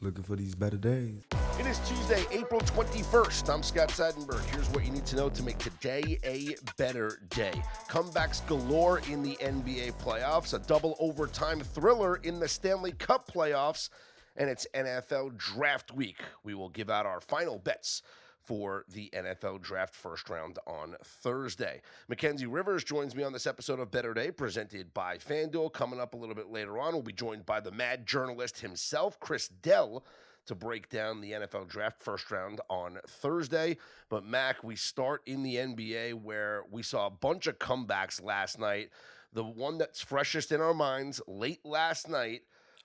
Looking for these better days. It is Tuesday, April 21st. I'm Scott Seidenberg. Here's what you need to know to make today a better day. Comebacks galore in the NBA playoffs, a double overtime thriller in the Stanley Cup playoffs, and it's NFL Draft Week. We will give out our final bets for the NFL Draft first round on Thursday. Mackenzie Rivers joins me on this episode of Better Day, presented by FanDuel. Coming up a little bit later on, we'll be joined by the mad journalist himself, Chris Dell, to break down the NFL Draft first round on Thursday. But Mac, we start in the NBA where we saw a bunch of comebacks last night. The one that's freshest in our minds, late last night,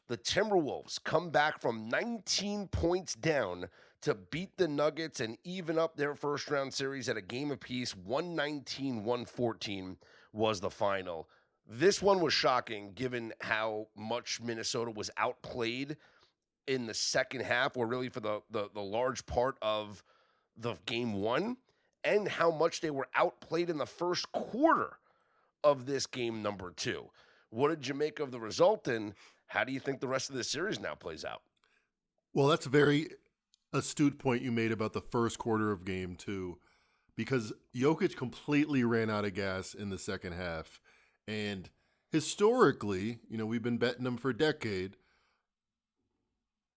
the Timberwolves come back from 19 points down to beat the Nuggets and even up their first round series at a game apiece. 119-114 was the final. This one was shocking given how much Minnesota was outplayed in the second half, or really for the large part of the game one, and how much they were outplayed in the first quarter of this game number two. What did you make of the result, and how do you think the rest of this series now plays out? Well, that's a very astute point you made about the first quarter of game two, because Jokic completely ran out of gas in the second half. And historically, we've been betting him for a decade.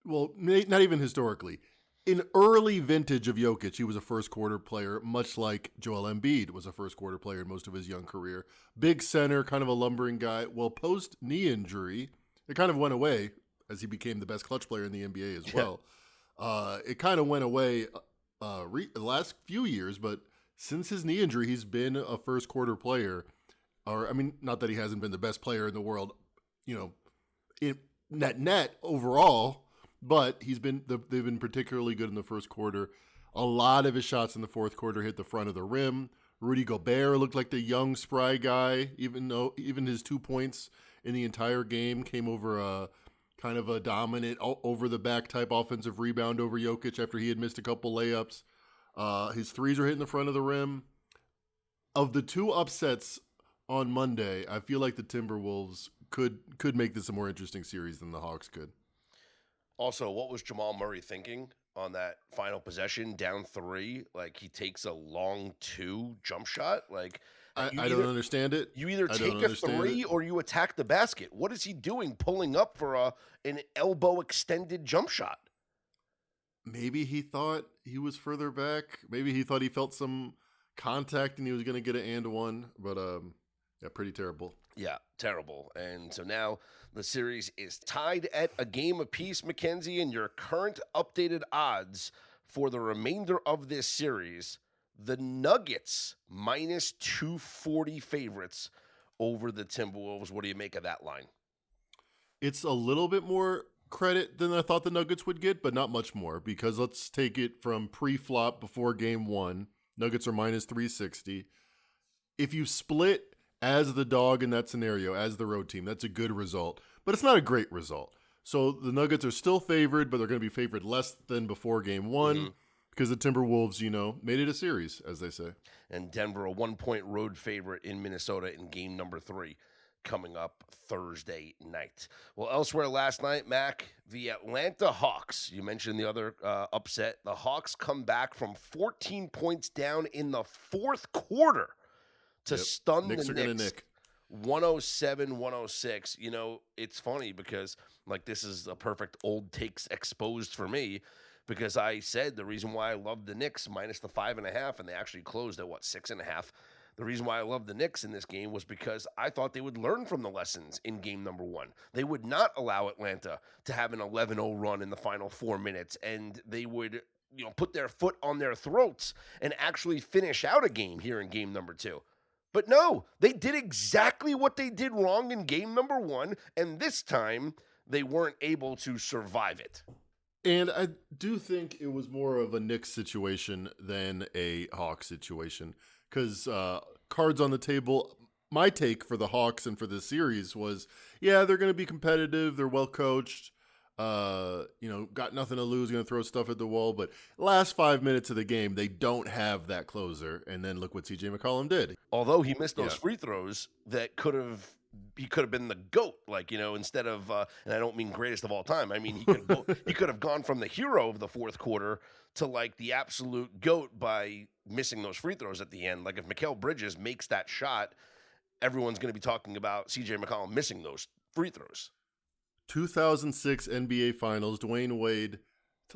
Well, not even historically. In early vintage of Jokic, he was a first quarter player, much like Joel Embiid was a first quarter player in most of his young career. Big center, kind of a lumbering guy. Well, post knee injury, it kind of went away as he became the best clutch player in the NBA as well. It kind of went away the last few years, but since his knee injury, he's been a first quarter player. Not that he hasn't been the best player in the world, in net overall, but they've been particularly good in the first quarter. A lot of his shots in the fourth quarter hit the front of the rim. Rudy Gobert looked like the young spry guy, even his 2 points in the entire game came over a kind of a dominant over-the-back type offensive rebound over Jokic after he had missed a couple layups. His threes are hitting the front of the rim. Of the two upsets on Monday, I feel like the Timberwolves could make this a more interesting series than the Hawks could. Also, what was Jamal Murray thinking on that final possession, down 3? Like, he takes a long 2 jump shot. Like, I don't understand it. You either take a 3 or you attack the basket. What is he doing pulling up for an elbow extended jump shot? Maybe he thought he was further back. Maybe he thought he felt some contact and he was going to get an and one. But, pretty terrible. Yeah, terrible. And so now the series is tied at a game apiece, Mackenzie, and your current updated odds for the remainder of this series, the Nuggets minus 240 favorites over the Timberwolves. What do you make of that line? It's a little bit more credit than I thought the Nuggets would get, but not much more, because let's take it from pre-flop before game one. Nuggets are minus 360. If you split as the dog in that scenario, as the road team, that's a good result, but it's not a great result. So the Nuggets are still favored, but they're going to be favored less than before game one because the Timberwolves, made it a series, as they say. And Denver, a 1-point road favorite in Minnesota in game number 3 coming up Thursday night. Well, elsewhere last night, Mac, the Atlanta Hawks, you mentioned the other upset. The Hawks come back from 14 points down in the fourth quarter to stun Knicks the Knicks. 107-106. It's funny because, this is a perfect old takes exposed for me, because I said the reason why I love the Knicks minus the 5.5, and they actually closed at 6.5. The reason why I love the Knicks in this game was because I thought they would learn from the lessons in game number 1. They would not allow Atlanta to have an 11-0 run in the final 4 minutes, and they would put their foot on their throats and actually finish out a game here in game number 2. But no, they did exactly what they did wrong in game number 1, and this time they weren't able to survive it. And I do think it was more of a Knicks situation than a Hawks situation, because cards on the table, my take for the Hawks and for this series was, they're going to be competitive, they're well coached, got nothing to lose, going to throw stuff at the wall. But last 5 minutes of the game, they don't have that closer. And then look what CJ McCollum did. Although he missed those free throws that could have he could have been the GOAT, like, instead of and I don't mean greatest of all time. I mean he could have gone from the hero of the fourth quarter to like the absolute GOAT by missing those free throws at the end. Like if Mikal Bridges makes that shot, everyone's going to be talking about CJ McCollum missing those free throws. 2006 NBA Finals, Dwayne Wade,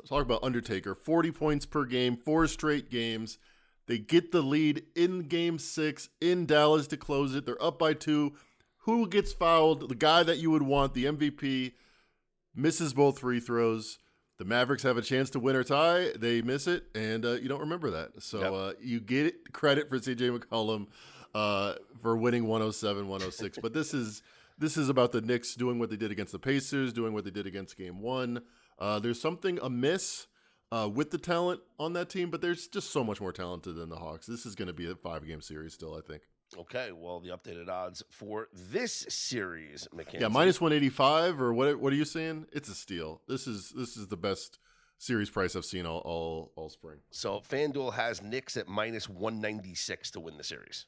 talk about Undertaker, 40 points per game, 4 straight games. They get the lead in Game 6 in Dallas to close it. They're up by 2. Who gets fouled? The guy that you would want, the MVP, misses both free throws. The Mavericks have a chance to win or tie. They miss it, and you don't remember that. So you get credit for CJ McCollum for winning 107-106. But this is about the Knicks doing what they did against the Pacers, doing what they did against Game 1. There's something amiss with the talent on that team, but there's just so much more talented than the Hawks. This is going to be a 5-game series still, I think. Okay, well, the updated odds for this series, Mackenzie. Yeah, minus 185, or what are you saying? It's a steal. This is the best series price I've seen all spring. So FanDuel has Knicks at minus 196 to win the series.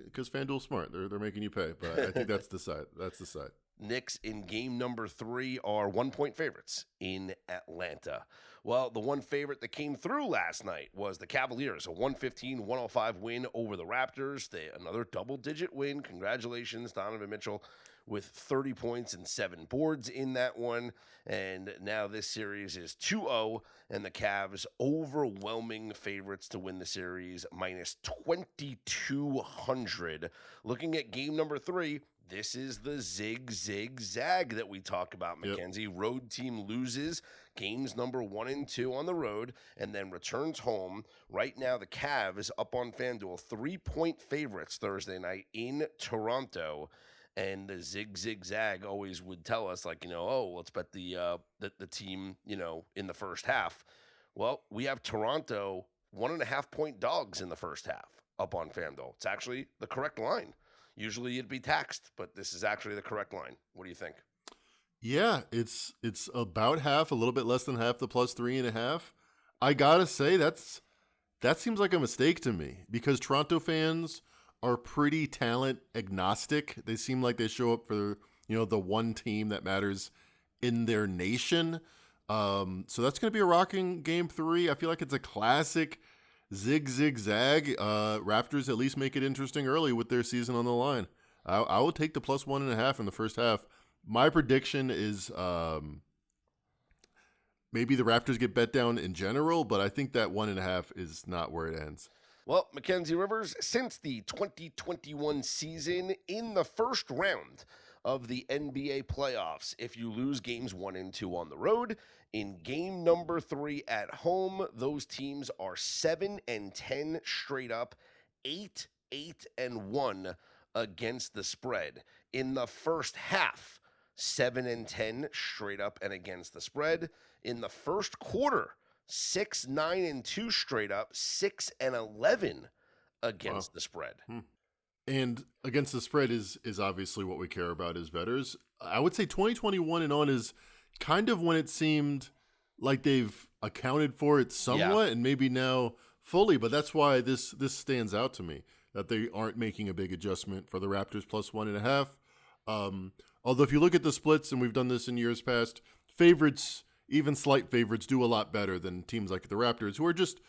Because FanDuel's smart. They're making you pay, but I think that's the side. That's the side. Knicks in game number 3 are 1-point favorites in Atlanta. Well, the one favorite that came through last night was the Cavaliers, a 115-105 win over the Raptors. Another double-digit win. Congratulations, Donovan Mitchell, with 30 points and 7 boards in that one. And now this series is 2-0, and the Cavs overwhelming favorites to win the series, minus 2,200. Looking at game number 3, this is the zig-zag that we talk about, Mackenzie. Yep. Road team loses games number 1 and 2 on the road and then returns home. Right now, the Cavs up on FanDuel, 3-point favorites Thursday night in Toronto. And the zig-zag always would tell us, like, let's bet the team, in the first half. Well, we have Toronto 1.5-point dogs in the first half up on FanDuel. It's actually the correct line. Usually it'd be taxed, but this is actually the correct line. What do you think? Yeah, it's about half, a little bit less than half, the plus 3.5. I gotta say that seems like a mistake to me because Toronto fans are pretty talent agnostic. They seem like they show up for the one team that matters in their nation. So that's gonna be a rocking game 3. I feel like it's a classic zig-zag. Raptors at least make it interesting early with their season on the line. I will take the plus 1.5 in the first half. My prediction is maybe the Raptors get bet down in general, but I think that 1.5 is not where it ends. Well, Mackenzie Rivers, since the 2021 season, in the first round of the NBA playoffs, if you lose games 1 and 2 on the road, in game number 3 at home, those teams are 7-10 straight up, 8-1 against the spread. In the first half, 7-10 straight up and against the spread. In the first quarter, 6-9-2 straight up, 6-11 against the spread. And against the spread is obviously what we care about as bettors. I would say 2021 and on is kind of when it seemed like they've accounted for it somewhat and maybe now fully, but that's why this stands out to me, that they aren't making a big adjustment for the Raptors plus 1.5. Although if you look at the splits, and we've done this in years past, favorites, even slight favorites, do a lot better than teams like the Raptors, who are just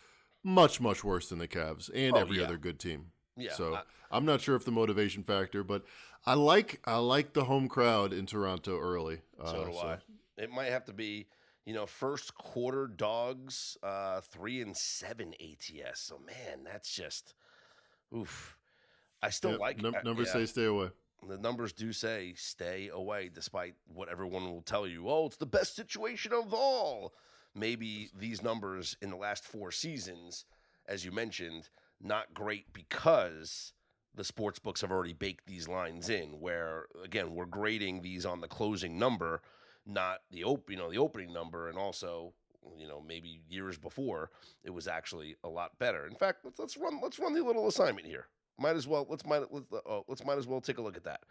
much, much worse than the Cavs and every other good team. Yeah. So I'm not sure if the motivation factor, but I like the home crowd in Toronto early. So do I. It might have to be, first quarter dogs, 3-7 ATS. So man, that's just, oof. I still like numbers say stay away. The numbers do say stay away, despite what everyone will tell you. Oh, it's the best situation of all. Maybe these numbers in the last 4 seasons, as you mentioned, not great because the sports books have already baked these lines in where, again, we're grading these on the closing number, not the opening number. And also, maybe years before it was actually a lot better. In fact, let's run the little assignment here. Let's might as well take a look at that.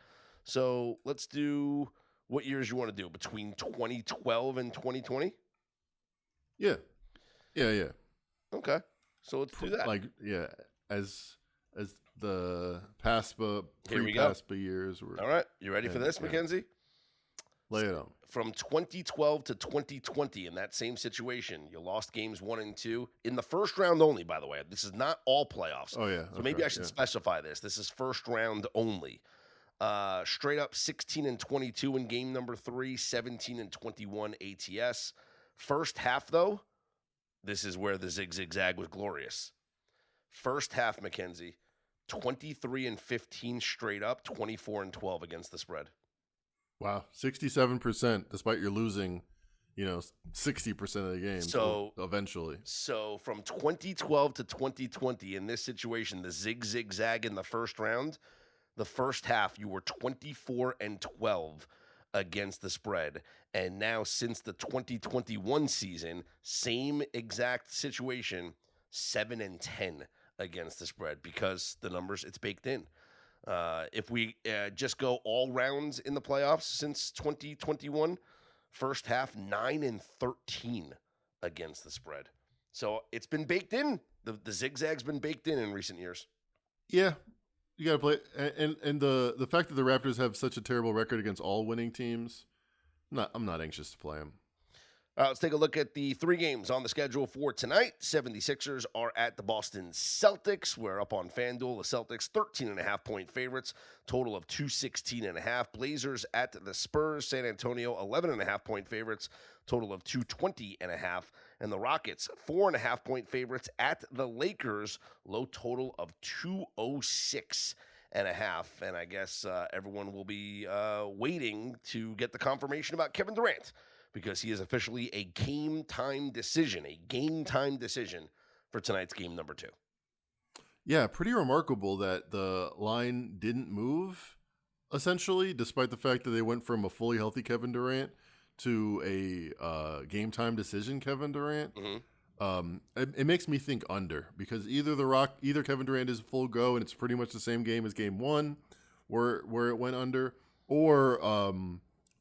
So let's do what years you want to do between 2012 and 2020. Yeah. Okay. So let's do that. As the PASPA, Here we go. pre-PASPA years. All right. You ready for this, yeah. Mackenzie? Lay it on. From 2012 to 2020, in that same situation, you lost games 1 and 2 in the first round only, by the way. This is not all playoffs. Oh, yeah. So maybe I should specify this. This is first round only. Straight up 16 and 22 in game number 3, 17 and 21 ATS. First half, though, this is where the zig-zag was glorious. First half, Mackenzie, 23 and 15 straight up, 24 and 12 against the spread. Wow, 67%, despite you're losing, 60% of the game. So eventually. So from 2012 to 2020, in this situation, the zig-zag in the first round, the first half, you were 24 and 12 against the spread. And now since the 2021 season, same exact situation, 7 and 10 against the spread because the numbers, it's baked in. If we just go all rounds in the playoffs since 2021, first half 9 and 13 against the spread. So it's been baked in. The zigzag's been baked in recent years. Yeah, you got to play. And the fact that the Raptors have such a terrible record against all winning teams, I'm not anxious to play them. Let's take a look at the 3 games on the schedule for tonight. 76ers are at the Boston Celtics. We're up on FanDuel. The Celtics, 13.5-point favorites, total of 216.5. Blazers at the Spurs. San Antonio, 11.5-point favorites, total of 220.5. And the Rockets, 4.5-point favorites at the Lakers, low total of 206.5. And I guess everyone will be waiting to get the confirmation about Kevin Durant, because he is officially a game-time decision for tonight's game number 2. Yeah, pretty remarkable that the line didn't move, essentially, despite the fact that they went from a fully healthy Kevin Durant to a game-time decision Kevin Durant. Mm-hmm. It makes me think under, because either Kevin Durant is full go and it's pretty much the same game as game 1 where it went under, or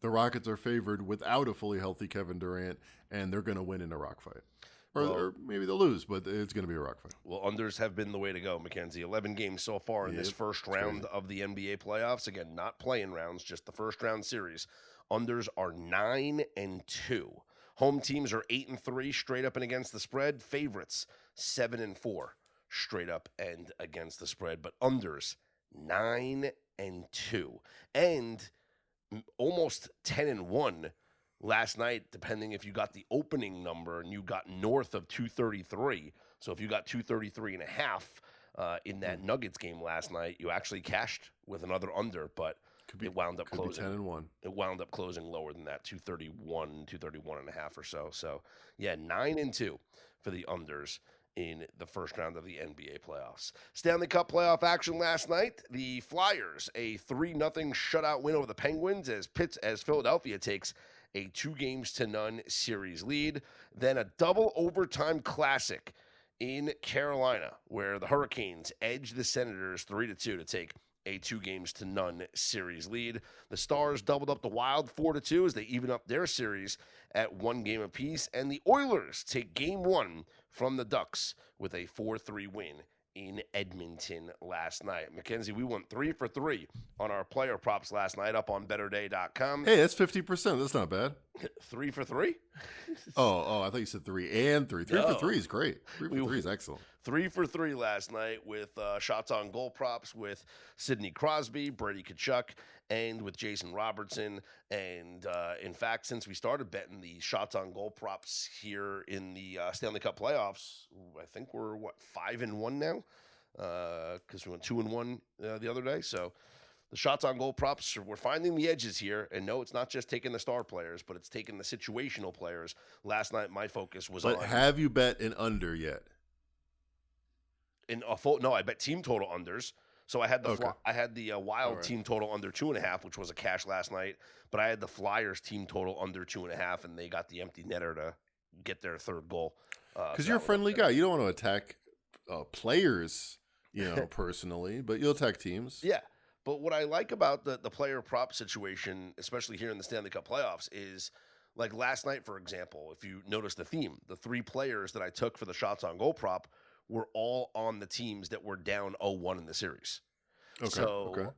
the Rockets are favored without a fully healthy Kevin Durant, and they're going to win in a rock fight. Or maybe they'll lose, but it's going to be a rock fight. Well, unders have been the way to go, Mackenzie. 11 games so far in this first round of the NBA playoffs. Again, not playing rounds, just the first round series. Unders are 9 and 2. Home teams are 8 and 3 straight up and against the spread. Favorites 7 and 4 straight up and against the spread. But unders 9 and 2. And almost 10 and 1 last night, depending if you got the opening number and you got north of 233. So if you got 233.5 in that Nuggets game last night, you actually cashed with another under, but it wound up closing 10 and 1. It wound up closing lower than that, 231.5 or so. So yeah, 9 and 2 for the unders in the first round of the NBA playoffs. Stanley Cup playoff action last night. The Flyers, a 3-0 shutout win over the Penguins as Philadelphia takes a 2-0 series lead. Then a double overtime classic in Carolina, where the Hurricanes edge the Senators 3-2 to take a 2-0 series lead. The Stars doubled up the Wild 4-2 as they even up their series at 1 game apiece. And the Oilers take game 1 from the Ducks with a 4-3 win in Edmonton last night. Mackenzie, we went 3 for 3 on our player props last night up on betterday.com. Hey, that's 50%. That's not bad. 3 for 3? Oh, I thought you said 3 and 3. 3 for 3 is great. 3 for 3 is excellent. 3 for 3 last night with shots on goal props with Sidney Crosby, Brady Tkachuk, and with Jason Robertson. And in fact, since we started betting the shots on goal props here in the Stanley Cup playoffs, I think we're 5-1 now, because we went 2-1 the other day. So the shots on goal props, we're finding the edges here. And no, it's not just taking the star players, but it's taking the situational players. Last night, my focus was on. But have you bet an under yet? No, I bet team total unders. So I had the Wild team total under 2.5, which was a cash last night. But I had the Flyers team total under 2.5, and they got the empty netter to get their third goal. Because you're a friendly guy, you don't want to attack players, personally, but you'll attack teams. Yeah, but what I like about the player prop situation, especially here in the Stanley Cup playoffs, is like last night, for example. If you notice the theme, the 3 players that I took for the shots on goal prop were all on the teams that were down 0-1 in the series. Okay. So okay.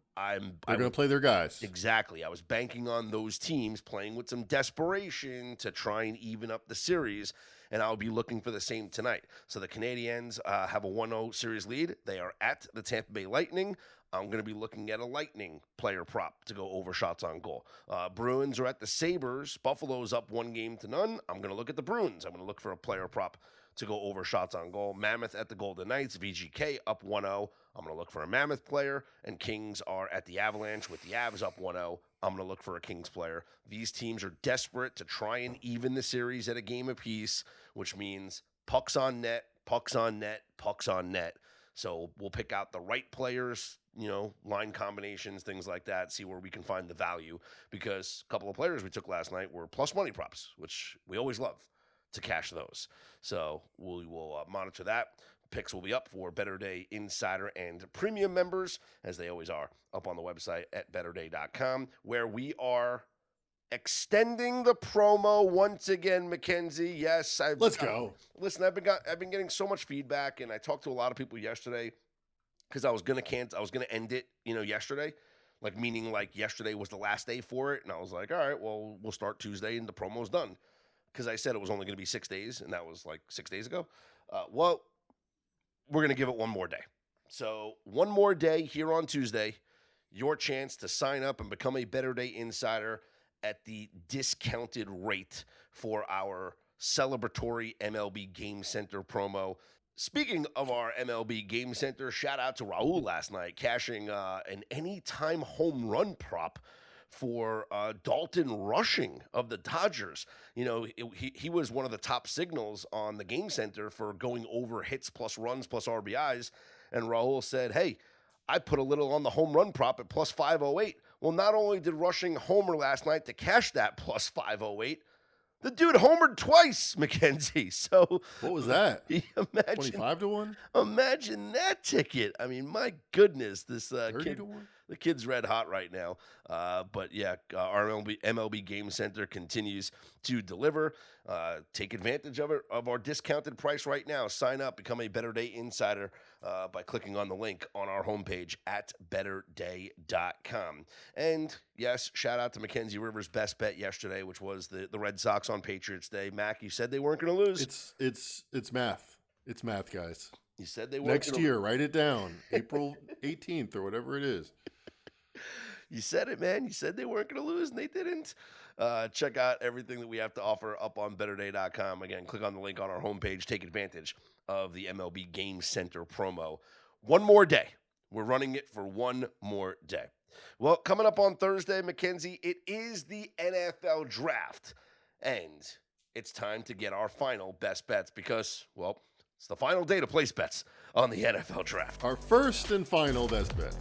They're going to play their guys. Exactly. I was banking on those teams playing with some desperation to try and even up the series, and I'll be looking for the same tonight. So the Canadiens have a 1-0 series lead. They are at the Tampa Bay Lightning. I'm going to be looking at a Lightning player prop to go over shots on goal. Bruins are at the Sabres. Buffalo's up 1-0. I'm going to look at the Bruins. I'm going to look for a player prop to go over shots on goal. Mammoth at the Golden Knights. VGK up 1-0. I'm going to look for a Mammoth player. And Kings are at the Avalanche with the Avs up 1-0. I'm going to look for a Kings player. These teams are desperate to try and even the series at a game apiece, which means pucks on net, pucks on net, pucks on net. So we'll pick out the right players, line combinations, things like that, see where we can find the value, because a couple of players we took last night were plus money props, which we always love to cash those. So we will monitor that. Picks will be up for Better Day Insider and Premium members, as they always are, up on the website at betterday.com, where we are extending the promo once again, Mackenzie. Yes, let's go. Listen, I've been getting so much feedback, and I talked to a lot of people yesterday because I was gonna end it, yesterday, meaning yesterday was the last day for it, and I was like, all right, well, we'll start Tuesday, and the promo's done, because I said it was only going to be 6 days, and that was 6 days ago. Well, we're going to give it one more day. So one more day here on Tuesday, your chance to sign up and become a Better Day Insider at the discounted rate for our celebratory MLB Game Center promo. Speaking of our MLB Game Center, shout out to Raul last night, cashing an anytime home run prop for Dalton Rushing of the Dodgers. He was one of the top signals on the Game Center for going over hits plus runs plus RBIs. And Raul said, hey, I put a little on the home run prop at plus 508. Well, not only did Rushing homer last night to cash that plus 508, the dude homered twice, Mackenzie. So what was that? 25 to 1? Imagine that ticket. I mean, my goodness, this 30 to 1? The kid's red hot right now. But yeah, our MLB Game Center continues to deliver. Take advantage of it, of our discounted price right now. Sign up, become a Better Day Insider by clicking on the link on our homepage at betterday.com. And yes, shout out to Mackenzie Rivers' best bet yesterday, which was the Red Sox on Patriots Day. Mac, you said they weren't going to lose. It's math. It's math, guys. You said they weren't. Next year, write it down. April 18th or whatever it is. You said it, man. You said they weren't going to lose, and they didn't. Check out everything that we have to offer up on betterday.com. Again, click on the link on our homepage. Take advantage of the MLB Game Center promo. One more day. We're running it for one more day. Well, coming up on Thursday, Mackenzie, it is the NFL Draft. And it's time to get our final best bets because, well, it's the final day to place bets on the NFL Draft. Our first and final best bets.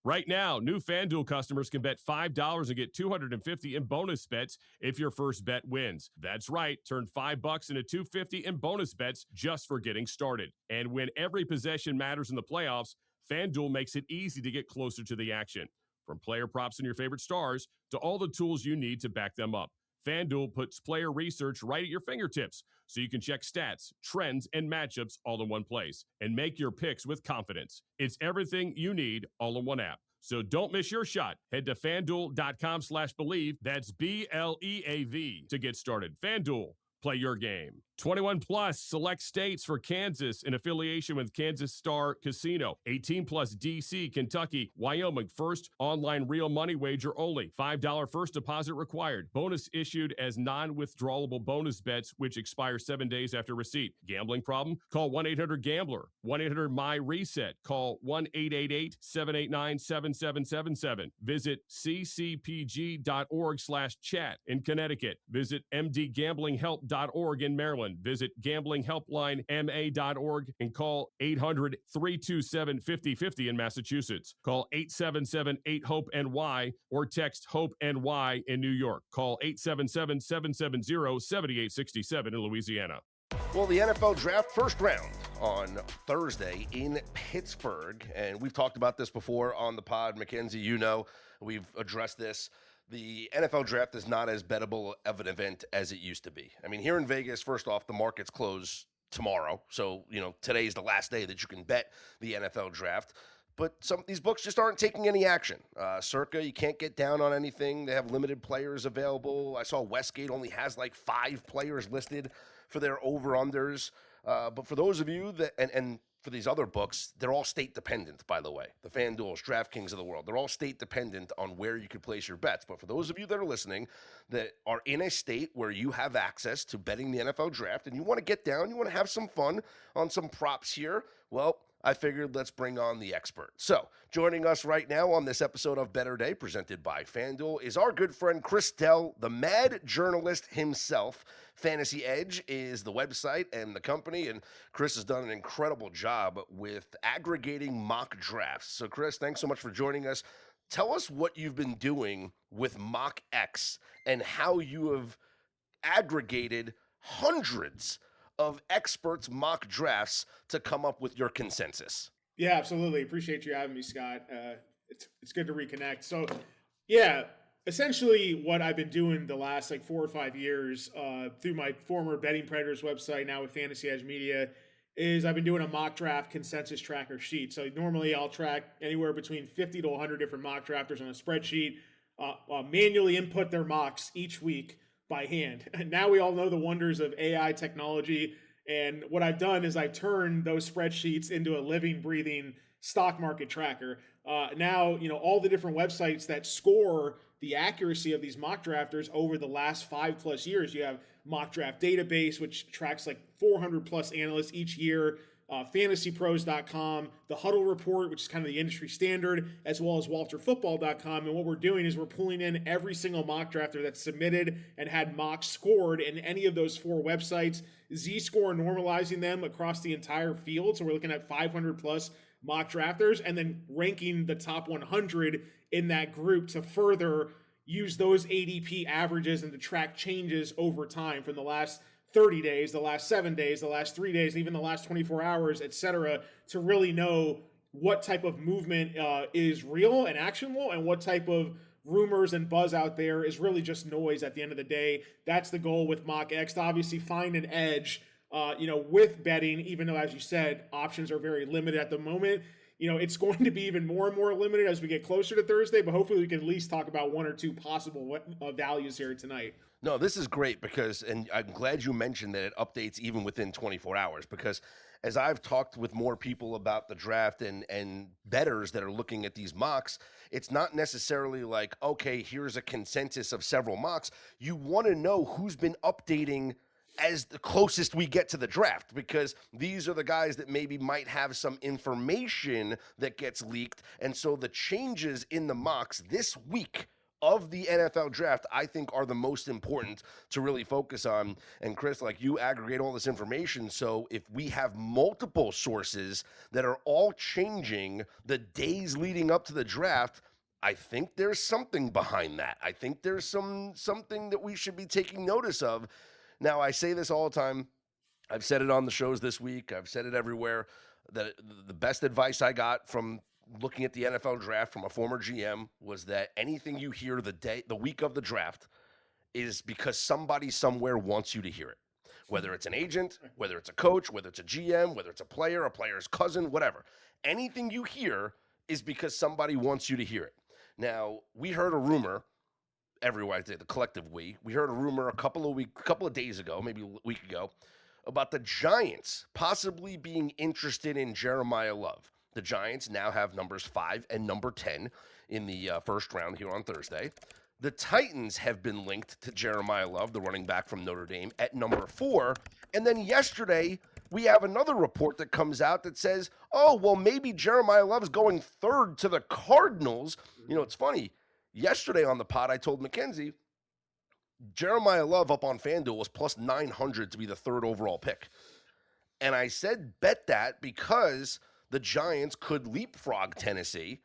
Right now, new FanDuel customers can bet $5 and get $250 in bonus bets if your first bet wins. That's right. Turn $5 into $250 in bonus bets just for getting started. And when every possession matters in the playoffs, FanDuel makes it easy to get closer to the action. From player props and your favorite stars to all the tools you need to back them up, FanDuel puts player research right at your fingertips so you can check stats, trends, and matchups all in one place and make your picks with confidence. It's everything you need all in one app. So don't miss your shot. Head to FanDuel.com/believe. That's BLEAV to get started. FanDuel, play your game. 21 plus select states for Kansas in affiliation with Kansas Star Casino. 18 plus DC, Kentucky, Wyoming. First online real money wager only. $5 first deposit required. Bonus issued as non-withdrawable bonus bets which expire 7 days after receipt. Gambling problem? Call 1-800-GAMBLER. 1-800-MY-RESET. Call 1-888-789-7777. Visit ccpg.org/chat in Connecticut. Visit mdgamblinghelp.org in Maryland. Visit gamblinghelplinema.org and call 800-327-5050 in Massachusetts. Call 877-8-HOPE-NY or text HOPE-NY in New York. Call 877-770-7867 in Louisiana. Well, the NFL Draft first round on Thursday in Pittsburgh, and we've talked about this before on the pod. Mackenzie, we've addressed this. the NFL draft is not as bettable of an event as it used to be. I mean, here in Vegas, first off, the markets close tomorrow. So, today's the last day that you can bet the NFL draft. But some of these books just aren't taking any action. Circa, you can't get down on anything. They have limited players available. I saw Westgate only has like 5 players listed for their over-unders. But for those of you that, and for these other books, they're all state dependent, by the way. The FanDuels, DraftKings of the world, they're all state dependent on where you could place your bets. But for those of you that are listening that are in a state where you have access to betting the NFL draft and you want to get down, you want to have some fun on some props here, well, I figured let's bring on the expert. So, joining us right now on this episode of Better Day, presented by FanDuel, is our good friend Chris Dell, the mad journalist himself. Fantasy Edge is the website and the company, and Chris has done an incredible job with aggregating mock drafts. So, Chris, thanks so much for joining us. Tell us what you've been doing with MockX and how you have aggregated hundreds of experts' mock drafts to come up with your consensus. Yeah, absolutely. Appreciate you having me, Scott. It's good to reconnect. So, yeah, essentially what I've been doing the last 4 or 5 years through my former Betting Predators website, now with Fantasy Edge Media, is I've been doing a mock draft consensus tracker sheet. So normally I'll track anywhere between 50 to 100 different mock drafters on a spreadsheet, manually input their mocks each week by hand. And now we all know the wonders of AI technology. And what I've done is I turned those spreadsheets into a living, breathing stock market tracker. Now, all the different websites that score the accuracy of these mock drafters over the last 5+ years. You have Mock Draft Database, which tracks 400+ analysts each year. FantasyPros.com, the Huddle Report, which is kind of the industry standard, as well as WalterFootball.com. And what we're doing is we're pulling in every single mock drafter that's submitted and had mocks scored in any of those 4 websites, Z-score normalizing them across the entire field. So we're looking at 500+ mock drafters and then ranking the top 100 in that group to further use those ADP averages and to track changes over time from the last 30 days, the last 7 days, the last 3 days, even the last 24 hours, etc., to really know what type of movement is real and actionable and what type of rumors and buzz out there is really just noise at the end of the day. That's the goal with MockX, to obviously find an edge, with betting, even though, as you said, options are very limited at the moment. It's going to be even more and more limited as we get closer to Thursday, but hopefully we can at least talk about 1 or 2 possible values here tonight. No, this is great because, and I'm glad you mentioned that it updates even within 24 hours, because as I've talked with more people about the draft and bettors that are looking at these mocks, it's not necessarily like, okay, here's a consensus of several mocks. You want to know who's been updating as the closest we get to the draft, because these are the guys that maybe might have some information that gets leaked. And so the changes in the mocks this week of the NFL draft, I think, are the most important to really focus on. And Chris, you aggregate all this information. So if we have multiple sources that are all changing the days leading up to the draft, I think there's something behind that. I think there's something that we should be taking notice of. Now, I say this all the time. I've said it on the shows this week. I've said it everywhere. That the best advice I got from looking at the NFL draft from a former GM was that anything you hear the week of the draft is because somebody somewhere wants you to hear it. Whether it's an agent, whether it's a coach, whether it's a GM, whether it's a player's cousin, whatever. Anything you hear is because somebody wants you to hear it. Now, we heard a rumor everywhere, the collective we heard a rumor a couple of days ago, maybe a week ago, about the Giants possibly being interested in Jeremiah Love. The Giants now have numbers 5 and number 10 in the first round here on Thursday. The Titans have been linked to Jeremiah Love, the running back from Notre Dame, at number 4. And then yesterday, we have another report that comes out that says, oh, well, maybe Jeremiah Love's going 3rd to the Cardinals. It's funny. Yesterday on the pod, I told Mackenzie, Jeremiah Love up on FanDuel was plus 900 to be the 3rd overall pick. And I said, bet that, because the Giants could leapfrog Tennessee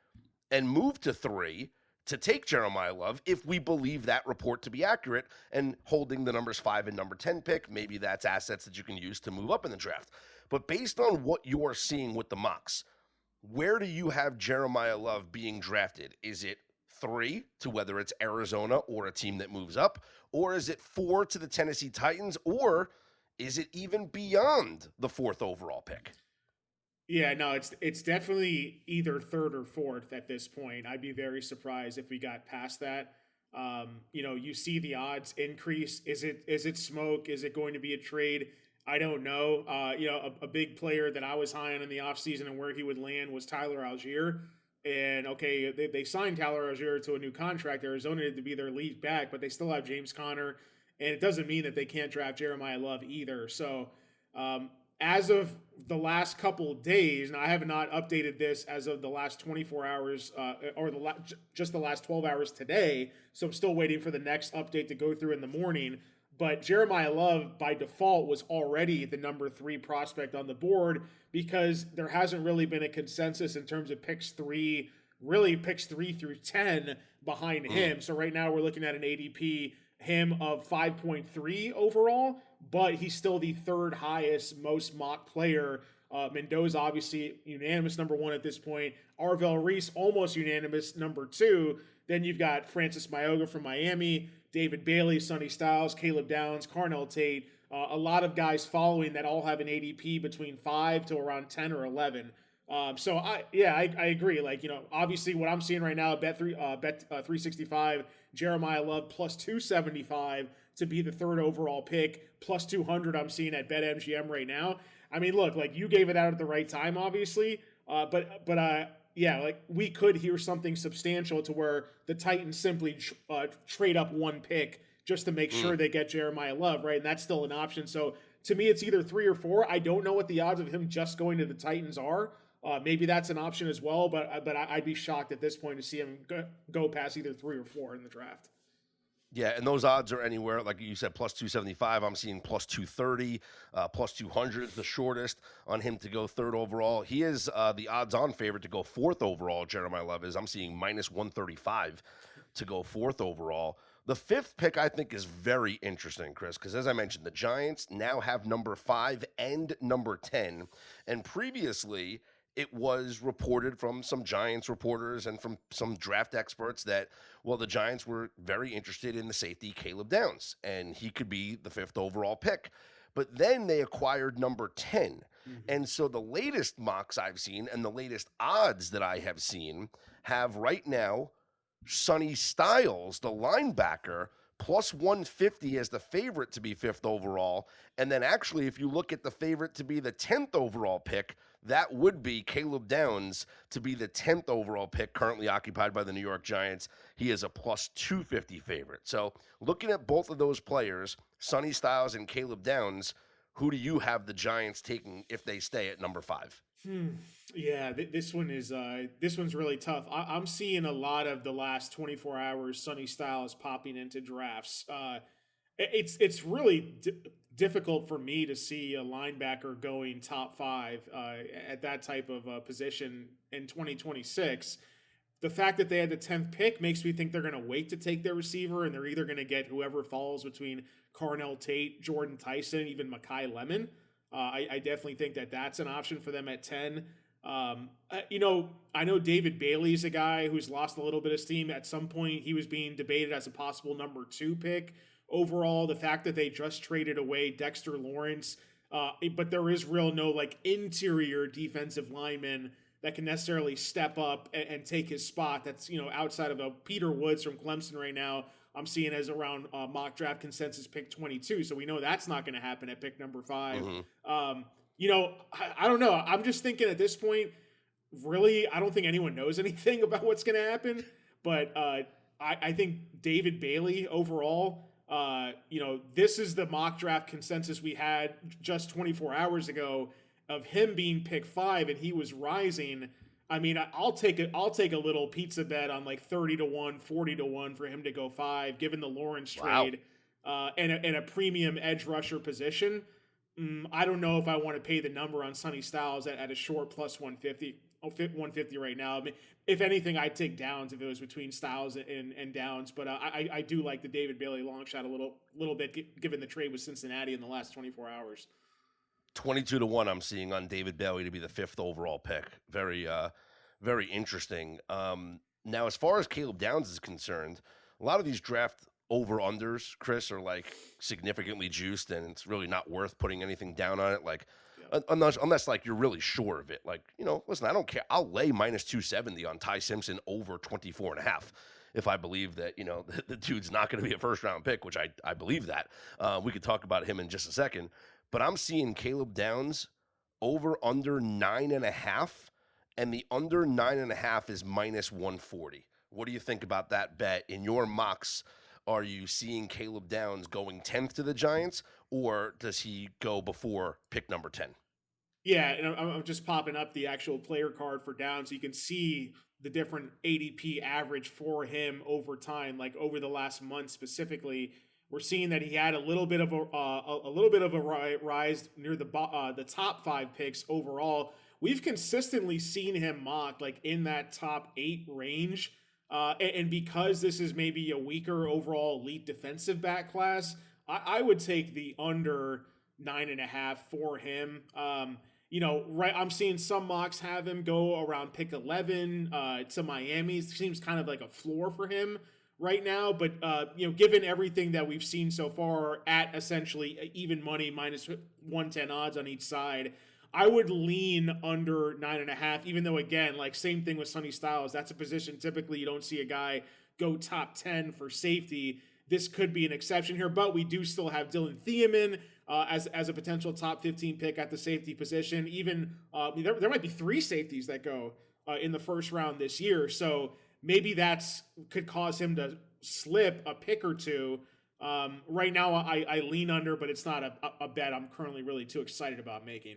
and move to 3 to take Jeremiah Love if we believe that report to be accurate, and holding the numbers 5 and number 10 pick, maybe that's assets that you can use to move up in the draft. But based on what you're seeing with the mocks, where do you have Jeremiah Love being drafted? Is it 3 to whether it's Arizona or a team that moves up? Or is it 4 to the Tennessee Titans? Or is it even beyond the 4th overall pick? Yeah, no, it's definitely either 3rd or 4th at this point. I'd be very surprised if we got past that. You see the odds increase. Is it smoke? Is it going to be a trade? I don't know. A big player that I was high on in the offseason and where he would land was Tyler Algier. And okay, they signed Tyler Algier to a new contract. Arizona had to be their lead back, but they still have James Conner. And it doesn't mean that they can't draft Jeremiah Love either. So as of the last couple of days, and I have not updated this as of the last 24 hours or just the last 12 hours today, so I'm still waiting for the next update to go through in the morning. But Jeremiah Love, by default, was already the number 3 prospect on the board because there hasn't really been a consensus in terms of picks 3 through 10 behind him. So right now we're looking at an ADP him of 5.3 overall, but he's still the 3rd highest most mock player. Mendoza obviously unanimous number 1 at this point. Arvell Reese almost unanimous number 2. Then you've got Francis Mayoga from Miami, David Bailey, Sonny Styles, Caleb Downs, Carnell Tate. A lot of guys following that all have an ADP between 5 to around 10 or 11. So I agree. Obviously what I'm seeing right now, bet 365, Jeremiah Love plus 275 to be the 3rd overall pick, plus 200 I'm seeing at BetMGM right now. I mean, look, you gave it out at the right time, obviously. We could hear something substantial to where the Titans simply trade up 1 pick just to make sure they get Jeremiah Love, right? And that's still an option. So to me, it's either 3 or 4. I don't know what the odds of him just going to the Titans are. Maybe that's an option as well, but I'd be shocked at this point to see him go past either 3 or 4 in the draft. Yeah, and those odds are anywhere, like you said, plus 275. I'm seeing plus 230, plus 200 is the shortest on him to go 3rd overall. He is the odds-on favorite to go 4th overall, Jeremiah Love is. I'm seeing minus 135 to go 4th overall. The 5th pick, I think, is very interesting, Chris, because as I mentioned, the Giants now have number 5 and number 10, and previously it was reported from some Giants reporters and from some draft experts that, well, the Giants were very interested in the safety Caleb Downs, and he could be the 5th overall pick. But then they acquired number 10. And so the latest mocks I've seen and the latest odds that I have seen have right now Sonny Styles, the linebacker, plus 150 as the favorite to be 5th overall. And then actually, if you look at the favorite to be the 10th overall pick, that would be Caleb Downs to be the 10th overall pick currently occupied by the New York Giants. He is a plus 250 favorite. So looking at both of those players, Sonny Styles and Caleb Downs, who do you have the Giants taking if they stay at number 5? Yeah, this one's really tough. I'm seeing a lot of the last 24 hours Sonny Styles popping into drafts. It's really difficult for me to see a linebacker going top 5 at that type of position in 2026. The fact that they had the 10th pick makes me think they're going to wait to take their receiver, and they're either going to get whoever falls between Carnell Tate, Jordan Tyson, even Makai Lemon. I definitely think that that's an option for them at 10. I know David Bailey's a guy who's lost a little bit of steam. At some point, he was being debated as a possible number 2 pick. Overall, the fact that they just traded away Dexter Lawrence, but there is no interior defensive lineman that can necessarily step up and take his spot. That's, outside of a Peter Woods from Clemson right now, I'm seeing as around mock draft consensus pick 22. So we know that's not going to happen at pick number 5. I don't know. I'm just thinking at this point, really, I don't think anyone knows anything about what's going to happen. But I think David Bailey overall, this is the mock draft consensus we had just 24 hours ago of him being pick 5 and he was rising. I mean, I'll take a little pizza bet on 30-1, 40-1 for him to go 5, given the Lawrence trade and a premium edge rusher position. I don't know if I want to pay the number on Sonny Styles at a short plus 150 right now. I mean, if anything, I'd take Downs if it was between Styles and Downs. But I do like the David Bailey long shot a little bit, given the trade with Cincinnati in the last 24 hours. 22-1 I'm seeing on David Bailey to be the 5th overall pick. Very, very interesting. Now, as far as Caleb Downs is concerned, a lot of these draft over-unders, Chris, are like significantly juiced, and it's really not worth putting anything down on it. Like, unless like you're really sure of it. Like, listen, I don't care. I'll lay minus 270 on Ty Simpson over 24.5 if I believe that, the dude's not going to be a first-round pick, which I believe that. We could talk about him in just a second. But I'm seeing Caleb Downs over under 9.5, and the under 9.5 is minus 140. What do you think about that bet? In your mocks, are you seeing Caleb Downs going 10th to the Giants, or does he go before pick number 10? Yeah, and I'm just popping up the actual player card for Downs. So you can see the different ADP average for him over time, like over the last month specifically. We're seeing that he had a little bit of a rise near the top 5 picks overall. We've consistently seen him mocked like in that top 8 range. And because this is maybe a weaker overall elite defensive back class, I would take the under 9.5 for him. Right. I'm seeing some mocks have him go around pick 11 to Miami. It seems kind of like a floor for him right now. But, given everything that we've seen so far at essentially even money minus 110 odds on each side, I would lean under 9.5, even though, again, like same thing with Sonny Styles. That's a position typically you don't see a guy go top 10 for safety. This could be an exception here, but we do still have Dylan Thiemann as a potential top 15 pick at the safety position. Even there might be 3 safeties that go in the first round this year. So maybe could cause him to slip a pick or two. Right now, I lean under, but it's not a bet I'm currently really too excited about making.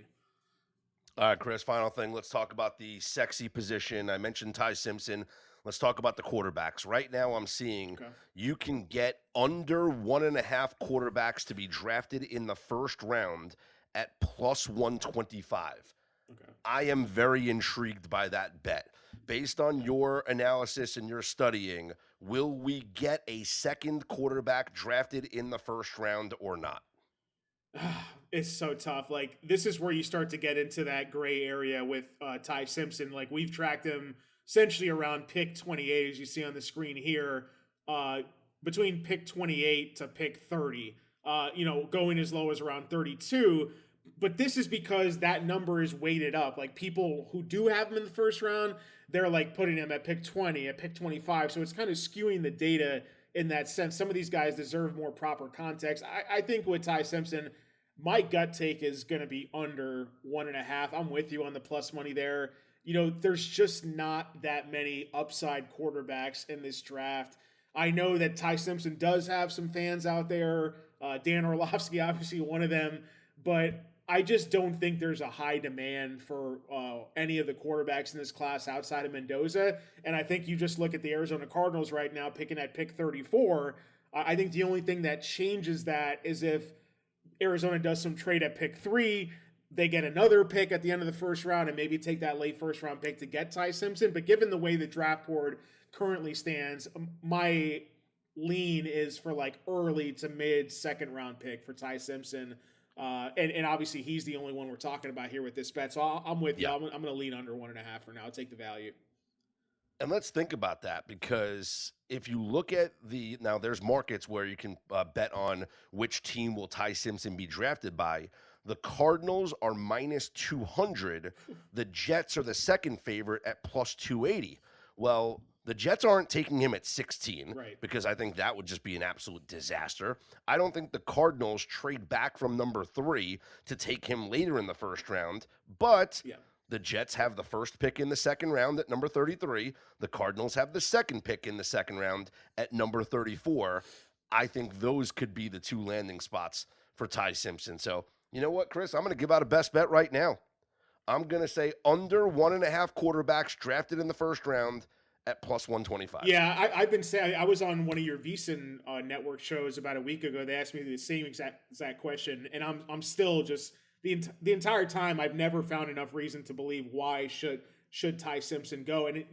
All right, Chris, final thing. Let's talk about the sexy position. I mentioned Ty Simpson. Let's talk about the quarterbacks. Right now, I'm seeing you can get under 1.5 quarterbacks to be drafted in the first round at plus 125. Okay. I am very intrigued by that bet. Based on your analysis and your studying, will we get a second quarterback drafted in the first round or not? It's so tough. Like, this is where you start to get into that gray area with Ty Simpson. Like, we've tracked him essentially around pick 28, as you see on the screen here, between pick 28 to pick 30, going as low as around 32. But this is because that number is weighted up. Like, people who do have him in the first round, they're like putting him at pick 20, at pick 25. So it's kind of skewing the data in that sense. Some of these guys deserve more proper context. I think with Ty Simpson, my gut take is going to be under 1.5. I'm with you on the plus money there. There's just not that many upside quarterbacks in this draft. I know that Ty Simpson does have some fans out there. Dan Orlovsky, obviously one of them. But I just don't think there's a high demand for any of the quarterbacks in this class outside of Mendoza. And I think you just look at the Arizona Cardinals right now picking at pick 34. I think the only thing that changes that is if Arizona does some trade at pick 3, they get another pick at the end of the first round and maybe take that late first round pick to get Ty Simpson. But given the way the draft board currently stands, my lean is for like early to mid second round pick for Ty Simpson. And obviously he's the only one we're talking about here with this bet. So I'm with you. I'm going to lean under 1.5 for now. I'll take the value. And let's think about that, because if you look at now there's markets where you can bet on which team will Ty Simpson be drafted by. The Cardinals are minus 200. The Jets are the second favorite at plus 280. Well, the Jets aren't taking him at 16, right, because I think that would just be an absolute disaster. I don't think the Cardinals trade back from number 3 to take him later in the first round, but the Jets have the first pick in the second round at number 33. The Cardinals have the second pick in the second round at number 34. I think those could be the 2 landing spots for Ty Simpson. So, you know what, Chris? I'm going to give out a best bet right now. I'm going to say under 1.5 quarterbacks drafted in the first round at plus 125. Yeah, I've been saying, I was on one of your VSiN network shows about a week ago. They asked me the same exact question, and I'm still just the entire time I've never found enough reason to believe why should Ty Simpson go. And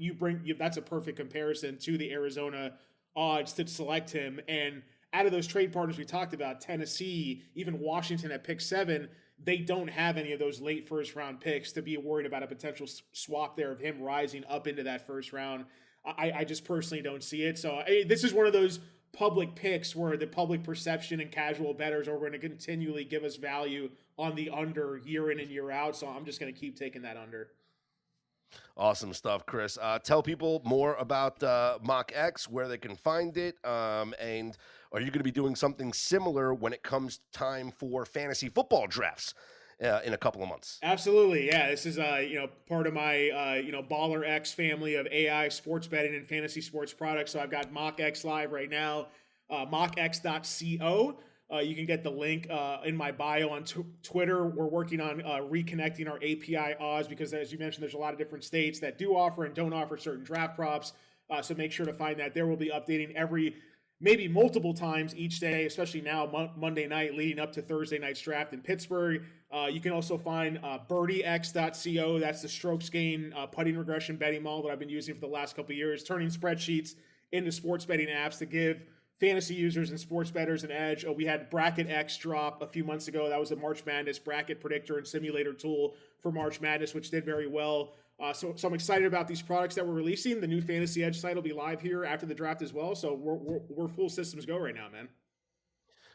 that's a perfect comparison to the Arizona odds to select him. And out of those trade partners we talked about, Tennessee, even Washington at pick 7, they don't have any of those late first round picks to be worried about a potential swap there of him rising up into that first round. I just personally don't see it. So this is one of those public picks where the public perception and casual bettors are going to continually give us value on the under year in and year out. So I'm just going to keep taking that under. Awesome stuff, Chris. Tell people more about MockX, where they can find it, and are you going to be doing something similar when it comes time for fantasy football drafts in a couple of months? Absolutely, yeah. This is part of my Baller X family of AI sports betting and fantasy sports products. So I've got MockX live right now, mockx.co. You can get the link in my bio on Twitter. We're working on reconnecting our API odds because, as you mentioned, there's a lot of different states that do offer and don't offer certain draft props. So make sure to find that. There will be updating maybe multiple times each day, especially now Monday night leading up to Thursday night's draft in Pittsburgh. You can also find birdiex.co. That's the strokes gain putting regression betting model that I've been using for the last couple of years, turning spreadsheets into sports betting apps to give fantasy users and sports bettors an edge. We had Bracket X drop a few months ago. That was a March Madness bracket predictor and simulator tool for March Madness, which did very well. So I'm excited about these products that we're releasing. The new Fantasy Edge site will be live here after the draft as well. So we're full systems go right now, man.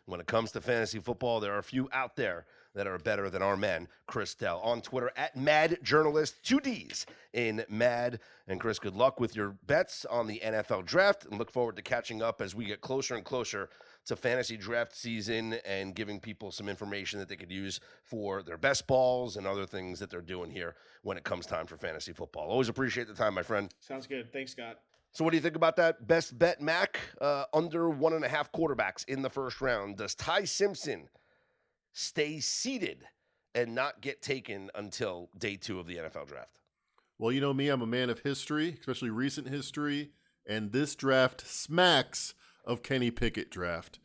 When it comes to fantasy football, there are a few out there that are better than our man, Chris Dell. On Twitter, at Mad Journalist, 2 Ds in Mad. And Chris, good luck with your bets on the NFL draft, and look forward to catching up as we get closer and closer to fantasy draft season and giving people some information that they could use for their best balls and other things that they're doing here when it comes time for fantasy football. Always appreciate the time, my friend. Sounds good. Thanks, Scott. So what do you think about that best bet, Mac? Under 1.5 quarterbacks in the first round. Does Ty Simpson stay seated and not get taken until day 2 of the NFL draft? Well, you know me, I'm a man of history, especially recent history, and this draft smacks of Kenny Pickett draft.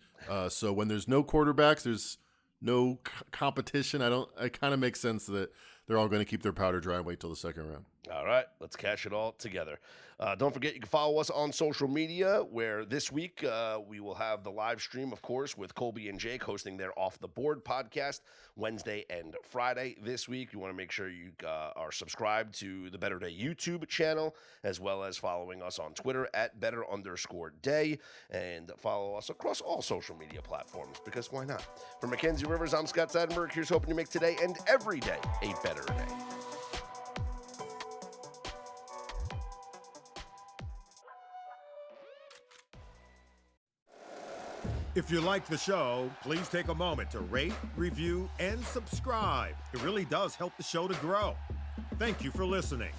So when there's no quarterbacks, there's no competition. It kind of makes sense that they're all going to keep their powder dry and wait till the second round. All right, let's cash it all together. Don't forget, you can follow us on social media, where this week we will have the live stream, of course, with Colby and Jake hosting their Off the Board podcast Wednesday and Friday this week. You want to make sure you are subscribed to the Better Day YouTube channel, as well as following us on Twitter at Better_Day, and follow us across all social media platforms, because why not? For Mackenzie Rivers, I'm Scott Seidenberg. Here's hoping to make today and every day a better day. If you like the show, please take a moment to rate, review, and subscribe. It really does help the show to grow. Thank you for listening.